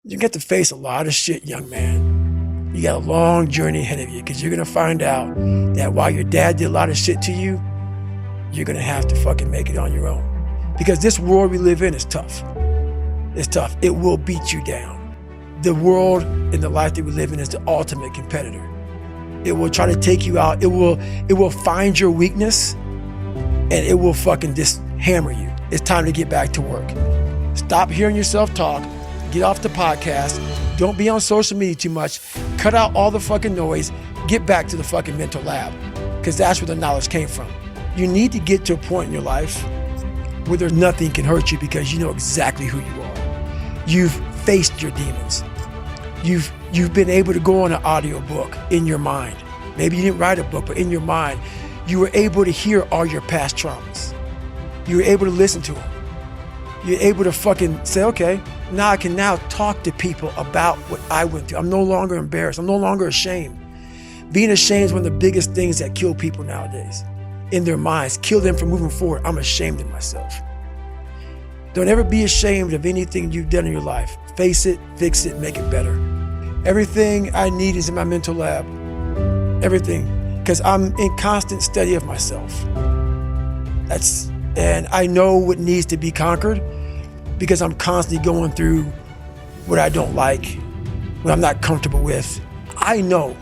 You get to face a lot of shit, young man. You got a long journey ahead of you because you're going to find out that while your dad did a lot of shit to you, you're going to have to fucking make it on your own. Because this world we live in is tough. It's tough. It will beat you down. The world and the life that we live in is the ultimate competitor. It will try to take you out. It will find your weakness and it will fucking just hammer you. It's time to get back to work. Stop hearing yourself talk. Get off the podcast. Don't be on social media too much. Cut out all the fucking noise. Get back to the fucking mental lab because that's where the knowledge came from. You need to get to a point in your life where there's nothing can hurt you because you know exactly who you are. You've faced your demons. You've been able to go on an audiobook in your mind. Maybe you didn't write a book, but in your mind, you were able to hear all your past traumas. You were able to listen to them. You're able to fucking say, okay, now I can now talk to people about what I went through. I'm no longer embarrassed. I'm no longer ashamed. Being ashamed is one of the biggest things that kill people nowadays. In their minds, kill them from moving forward. I'm ashamed of myself. Don't ever be ashamed of anything you've done in your life. Face it, fix it, make it better. Everything I need is in my mental lab. Everything. Because I'm in constant study of myself. And I know what needs to be conquered because I'm constantly going through what I don't like, what I'm not comfortable with. I know,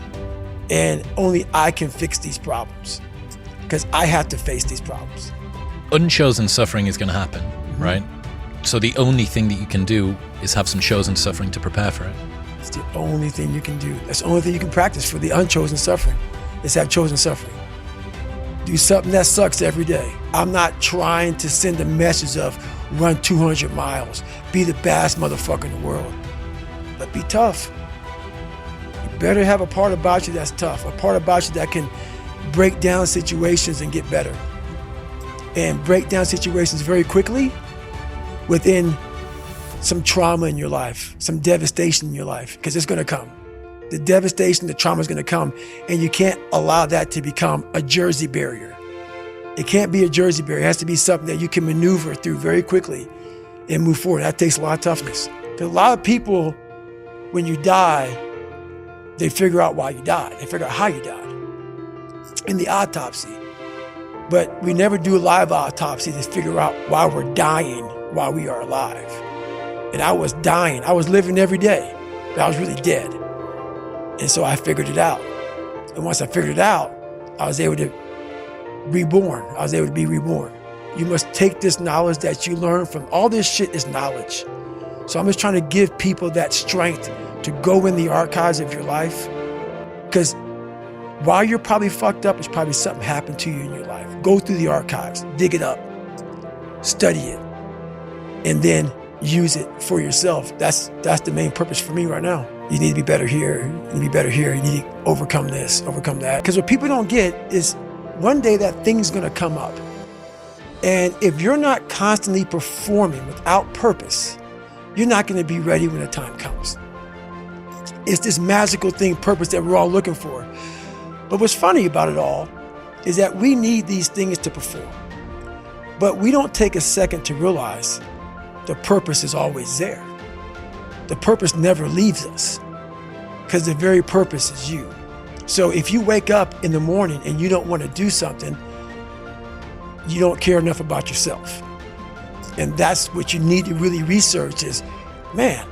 and only I can fix these problems because I have to face these problems. Unchosen suffering is going to happen, right? So the only thing that you can do is have some chosen suffering to prepare for it. It's the only thing you can do. That's the only thing you can practice for the unchosen suffering is have chosen suffering. Do something that sucks every day. I'm not trying to send a message of run 200 miles, be the baddest motherfucker in the world, but be tough. You better have a part about you that's tough, a part about you that can break down situations and get better. And break down situations very quickly within some trauma in your life, some devastation in your life, because it's gonna come. The devastation, the trauma is gonna come, and you can't allow that to become a Jersey barrier. It can't be a Jersey barrier. It has to be something that you can maneuver through very quickly and move forward. That takes a lot of toughness. Because a lot of people, when you die, they figure out why you died. They figure out how you died in the autopsy. But we never do a live autopsy to figure out why we're dying while we are alive. And I was dying. I was living every day, but I was really dead. And so I figured it out. And once I figured it out, I was able to reborn. I was able to be reborn. You must take this knowledge that you learn from all this shit is knowledge. So I'm just trying to give people that strength to go in the archives of your life. Because while you're probably fucked up, it's probably something happened to you in your life. Go through the archives, dig it up, study it, and then use it for yourself. That's the main purpose for me right now. You need to be better here, you need to be better here, you need to overcome this, overcome that. Because what people don't get is one day that thing's gonna come up. And if you're not constantly performing without purpose, you're not gonna be ready when the time comes. It's this magical thing, purpose, that we're all looking for. But what's funny about it all is that we need these things to perform. But we don't take a second to realize the purpose is always there. The purpose never leaves us because the very purpose is you. So if you wake up in the morning and you don't want to do something, you don't care enough about yourself. And that's what you need to really research is, man,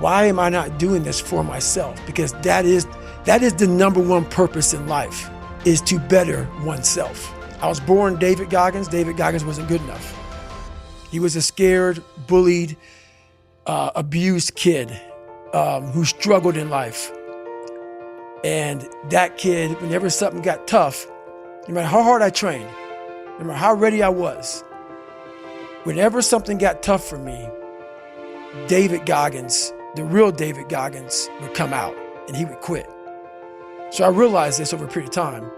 why am I not doing this for myself? Because that is the number one purpose in life, is to better oneself. I was born David Goggins. David Goggins wasn't good enough. He was a scared, bullied, abused kid who struggled in life. And that kid, whenever something got tough, no matter how hard I trained, no matter how ready I was, whenever something got tough for me, David Goggins, the real David Goggins, would come out and he would quit. So I realized this over a period of time.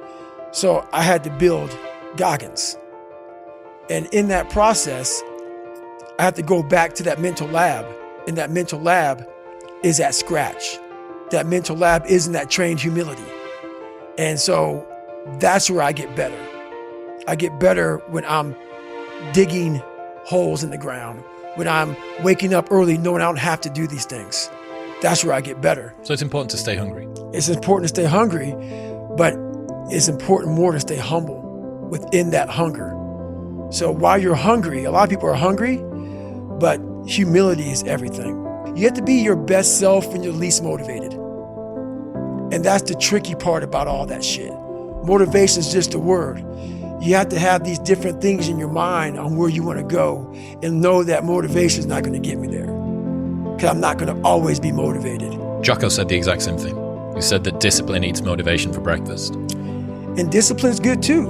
So I had to build Goggins. And in that process, I had to go back to that mental lab. And that mental lab is at scratch. That mental lab isn't that trained humility. And so that's where I get better. I get better when I'm digging holes in the ground, when I'm waking up early knowing I don't have to do these things. That's where I get better. So it's important to stay hungry. It's important to stay hungry, but it's important more to stay humble within that hunger. So while you're hungry, a lot of people are hungry, but humility is everything. You have to be your best self when you're least motivated. And that's the tricky part about all that shit. Motivation is just a word. You have to have these different things in your mind on where you want to go and know that motivation is not going to get me there. Because I'm not going to always be motivated. Jocko said the exact same thing. He said that discipline eats motivation for breakfast. And discipline is good too.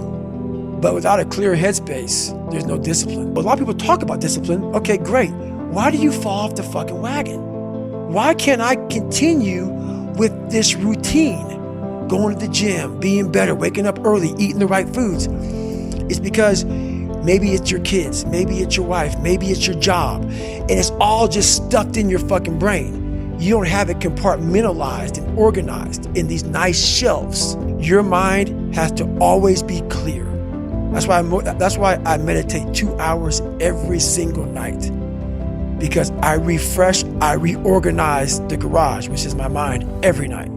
But without a clear headspace, there's no discipline. A lot of people talk about discipline. Okay, great. Why do you fall off the fucking wagon? Why can't I continue with this routine? Going to the gym, being better, waking up early, eating the right foods. It's because maybe it's your kids, maybe it's your wife, maybe it's your job, and it's all just stuck in your fucking brain. You don't have it compartmentalized and organized in these nice shelves. Your mind has to always be clear. That's why I meditate 2 hours every single night, because I refresh, I reorganize the garage, which is my mind, every night.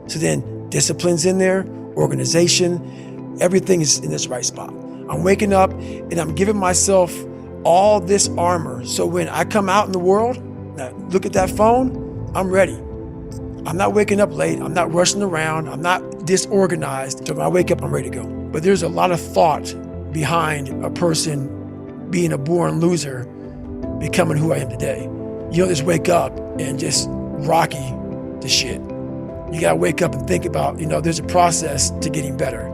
So then discipline's in there, organization, everything is in this right spot. I'm waking up and I'm giving myself all this armor. So when I come out in the world, look at that phone, I'm ready. I'm not waking up late. I'm not rushing around. I'm not disorganized. So when I wake up, I'm ready to go. But there's a lot of thought behind a person being a born loser, becoming who I am today. You don't just wake up and just rocky the shit. You gotta wake up and think about, there's a process to getting better.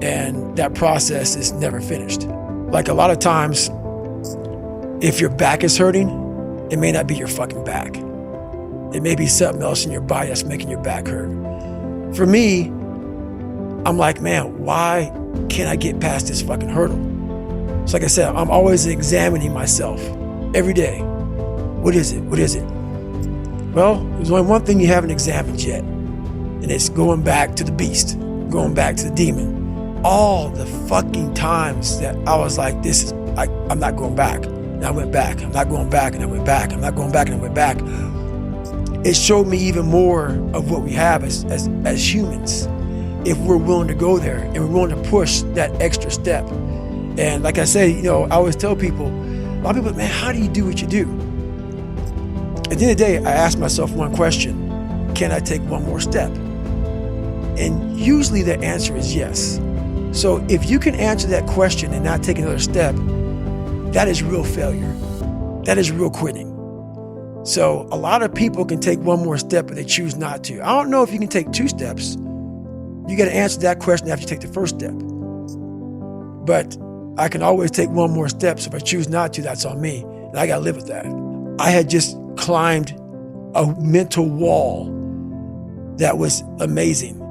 And that process is never finished. Like a lot of times, if your back is hurting, it may not be your fucking back. It may be something else in your body that's making your back hurt. For me, I'm like, man, why can't I get past this fucking hurdle? So like I said, I'm always examining myself every day. What is it? What is it? Well, there's only one thing you haven't examined yet, and it's going back to the beast, going back to the demon. All the fucking times that I was like, I'm not going back. And I went back. I'm not going back, and I went back. I'm not going back, and I went back. It showed me even more of what we have as humans, if we're willing to go there and we're willing to push that extra step. And like I say, I always tell people, a lot of people, man, how do you do what you do? At the end of the day, I ask myself one question: can I take one more step? And usually the answer is yes. So if you can answer that question and not take another step, that is real failure. That is real quitting. So a lot of people can take one more step, but they choose not to. I don't know if you can take 2 steps. You got to answer that question after you take the first step. But I can always take one more step. So if I choose not to, that's on me. And I got to live with that. I had just climbed a mental wall that was amazing.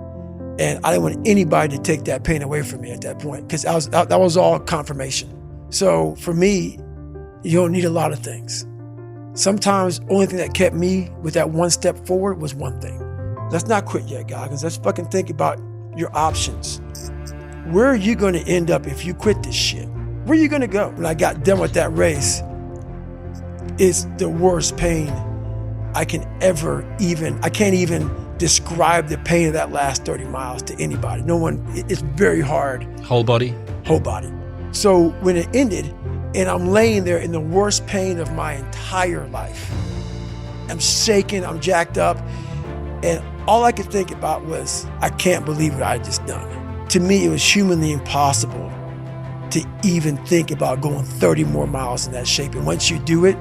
And I didn't want anybody to take that pain away from me at that point, because that was all confirmation. So for me, you don't need a lot of things. Sometimes the only thing that kept me with that one step forward was one thing. Let's not quit yet, Goggins. Let's fucking think about your options. Where are you going to end up if you quit this shit? Where are you going to go? When I got done with that race, it's the worst pain I can't even describe the pain of that last 30 miles to anybody. It's very hard. Whole body? Whole body. So when it ended and I'm laying there in the worst pain of my entire life, I'm shaking, I'm jacked up, and all I could think about was, I can't believe what I just done. To me, it was humanly impossible to even think about going 30 more miles in that shape. And once you do it,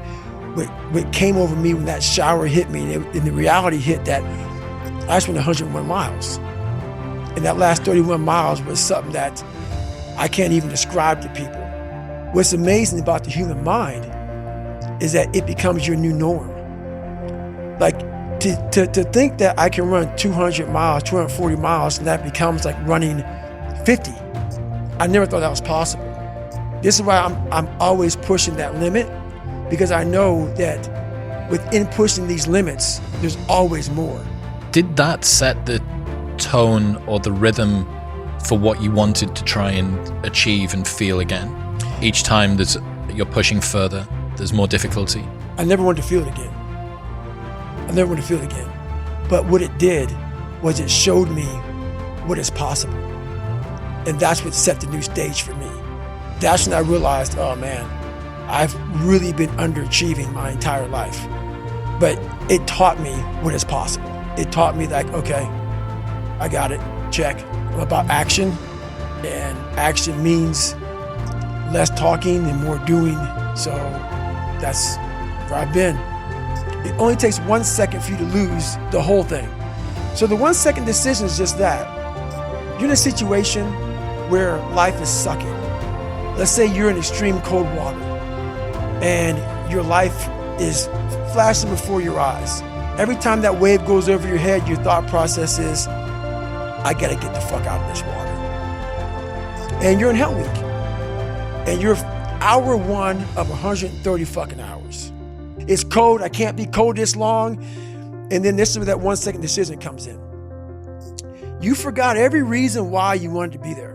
what came over me when that shower hit me, and the reality hit that I spent 101 miles. And that last 31 miles was something that I can't even describe to people. What's amazing about the human mind is that it becomes your new norm. Like to think that I can run 200 miles, 240 miles, and that becomes like running 50. I never thought that was possible. This is why I'm always pushing that limit, because I know that within pushing these limits, there's always more. Did that set the tone or the rhythm for what you wanted to try and achieve and feel again? Each time you're pushing further? there's more difficulty? I never wanted to feel it again. But what it did was it showed me what is possible. And that's what set the new stage for me. That's when I realized, oh man, I've really been underachieving my entire life. But it taught me what is possible. It taught me that, okay, I got it, check. I'm about action, and action means less talking and more doing. So that's where I've been. It only takes 1 second for you to lose the whole thing. So the 1 second decision is just that. You're in a situation where life is sucking. Let's say you're in extreme cold water and your life is flashing before your eyes. Every time that wave goes over your head, your thought process is, I gotta get the fuck out of this water. And you're in Hell Week. And you're hour 1 of 130 fucking hours. It's cold, I can't be cold this long. And then this is where that 1 second decision comes in. You forgot every reason why you wanted to be there.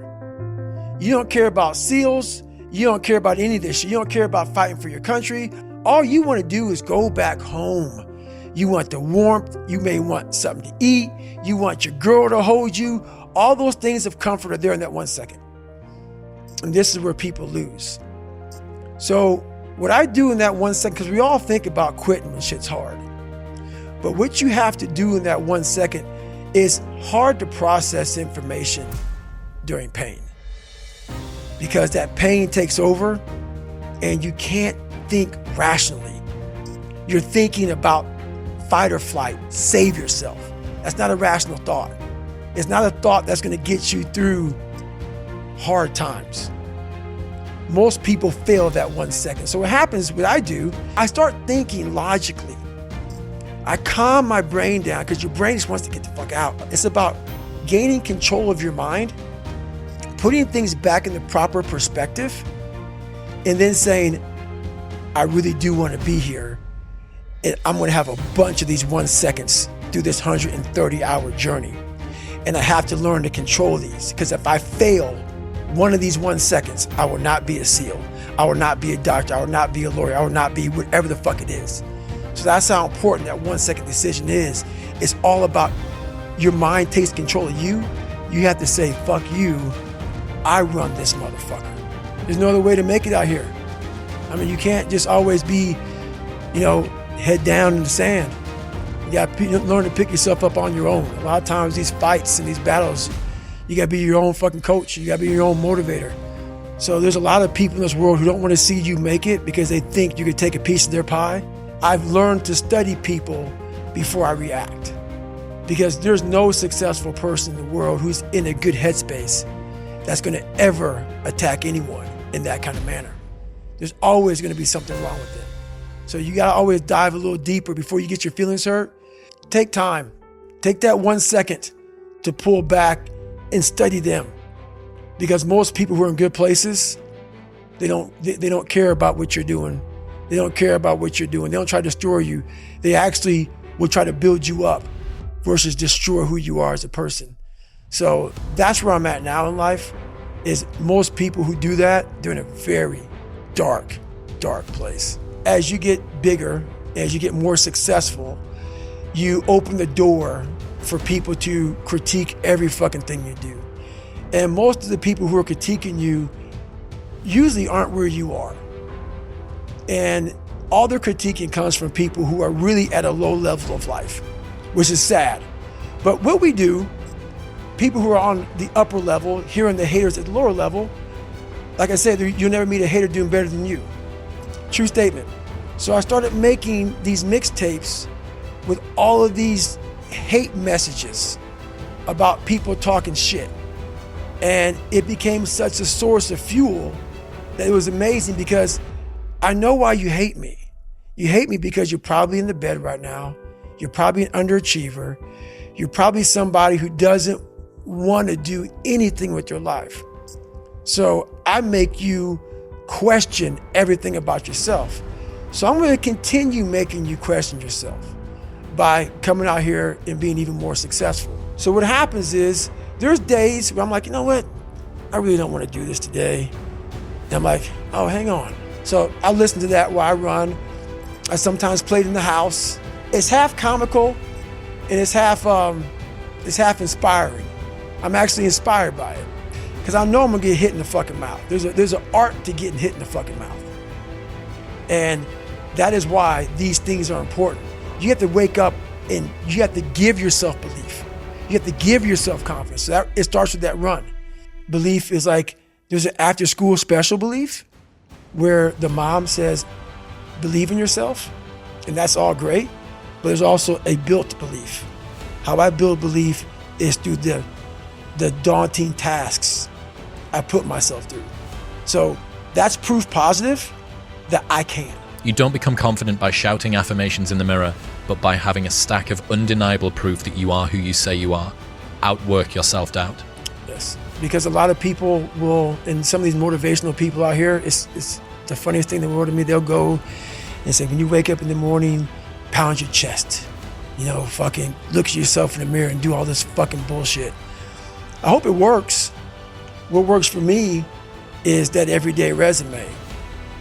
You don't care about SEALs. You don't care about any of this shit. You don't care about fighting for your country. All you want to do is go back home. You want the warmth. You may want something to eat. You want your girl to hold you. All those things of comfort are there in that 1 second. And this is where people lose. So what I do in that 1 second, because we all think about quitting when shit's hard. But what you have to do in that 1 second is hard to process information during pain. Because that pain takes over and you can't think rationally. You're thinking about fight or flight, save yourself. That's not a rational thought. It's not a thought that's going to get you through hard times. Most people fail that 1 second. So what happens, what I do, I start thinking logically. I calm my brain down because your brain just wants to get the fuck out. It's about gaining control of your mind, putting things back in the proper perspective, and then saying, I really do want to be here. And I'm going to have a bunch of these 1 seconds through this 130-hour journey. And I have to learn to control these, because if I fail one of these 1 seconds, I will not be a SEAL. I will not be a doctor. I will not be a lawyer. I will not be whatever the fuck it is. So that's how important that 1 second decision is. It's all about your mind takes control of you. You have to say, fuck you. I run this motherfucker. There's no other way to make it out here. I mean, you can't just always be, head down in the sand. You got to learn to pick yourself up on your own. A lot of times these fights and these battles, you got to be your own fucking coach. You got to be your own motivator. So there's a lot of people in this world who don't want to see you make it because they think you could take a piece of their pie. I've learned to study people before I react, because there's no successful person in the world who's in a good headspace that's going to ever attack anyone in that kind of manner. There's always going to be something wrong with them. So you got to always dive a little deeper before you get your feelings hurt. Take time. Take that 1 second to pull back and study them. Because most people who are in good places, they don't care about what you're doing. They don't care about what you're doing. They don't try to destroy you. They actually will try to build you up versus destroy who you are as a person. So that's where I'm at now in life, is most people who do that, they're in a very dark, dark place. As you get bigger, as you get more successful, you open the door for people to critique every fucking thing you do. And most of the people who are critiquing you usually aren't where you are. And all their critiquing comes from people who are really at a low level of life, which is sad. But what we do, people who are on the upper level, hearing the haters at the lower level, like I said, you'll never meet a hater doing better than you. True statement. So I started making these mixtapes with all of these hate messages about people talking shit. And it became such a source of fuel that it was amazing, because I know why you hate me. You hate me because you're probably in the bed right now. You're probably an underachiever. You're probably somebody who doesn't want to do anything with your life. So I make you question everything about yourself. So I'm going to continue making you question yourself by coming out here and being even more successful. So what happens is, there's days where I'm like, you know what? I really don't want to do this today. And I'm like, oh, hang on. So I listen to that while I run. I sometimes play it in the house. It's half comical and it's half inspiring. I'm actually inspired by it because I know I'm gonna get hit in the fucking mouth. There's an art to getting hit in the fucking mouth. And that is why these things are important. You have to wake up and you have to give yourself belief. You have to give yourself confidence. So it starts with that run. Belief is like, there's an after school special belief where the mom says, believe in yourself, and that's all great, but there's also a built belief. How I build belief is through the daunting tasks I put myself through. So that's proof positive that I can. You don't become confident by shouting affirmations in the mirror, but by having a stack of undeniable proof that you are who you say you are. Outwork your self-doubt. Yes, because a lot of people will, and some of these motivational people out here, it's the funniest thing in the world to me. They'll go and say, when you wake up in the morning, pound your chest. Fucking look at yourself in the mirror and do all this fucking bullshit. I hope it works. What works for me is that everyday resume.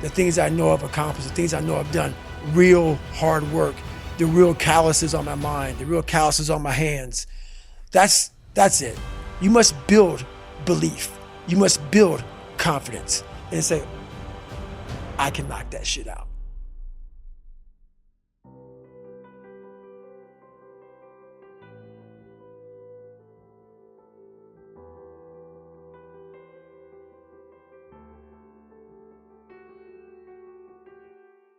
The things I know I've accomplished, the things I know I've done, real hard work, the real calluses on my mind, the real calluses on my hands. That's it. You must build belief. You must build confidence and say, I can knock that shit out.